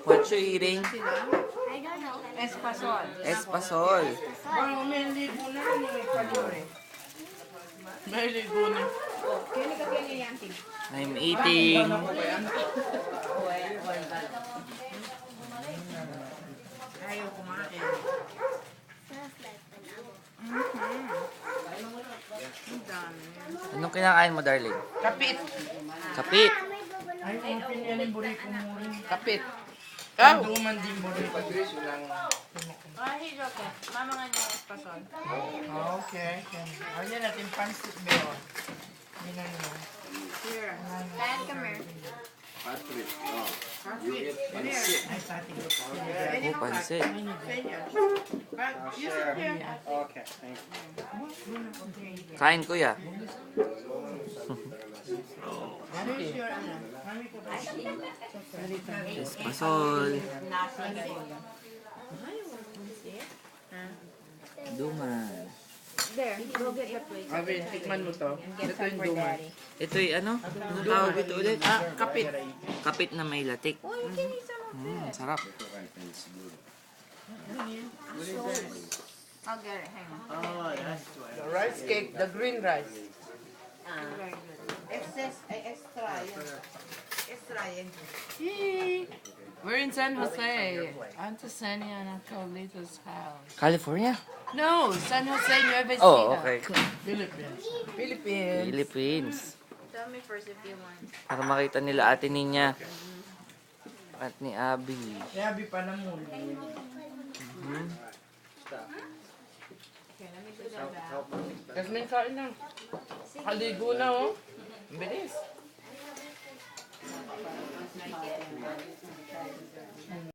What you eating? I don't know. Espasol. Espasol. Parang may ligo na rin yung kalori. May ligo na. I'm eating. Ayaw kumain. Smells like banana. Ang dami. Anong kinakain mo, darling? Kapit. Kapit. May bubon. Ay, open yan yung buriko mo rin. Kapit. Oh. Duman din buriko. Mama nga niya espasol. Okay. Ayan natin pansit beon. Ginan mo. Here. Kaya come here. Ay, sa ating Oh, pansit. You sit here. Okay, thank you. Kain, kuya. Ano is your ano? Mami ko ba? Espasol. Duman. There, go get the plate. Abin, tikman mo to. Ito yung duman. Ito'y ano? Anong tawag ito ulit? Ah, kapit. Kapit na may latik. Oh, you can eat some of it. Sarap. I'll get it. Hang on. Oh, that's why. The rice cake, the green rice. Very good. Yay! We're in San Jose. Auntie Sanya and Carlito's house. California? No, San Jose, Nueva Ecija. Oh, okay. Philippines. Philippines. Philippines. Tell me first if you want. Para makita nila ate niya. At ni Abby. Yabi pa na muli. Kasi may kain na. Kaligo na oh. Ang bilis.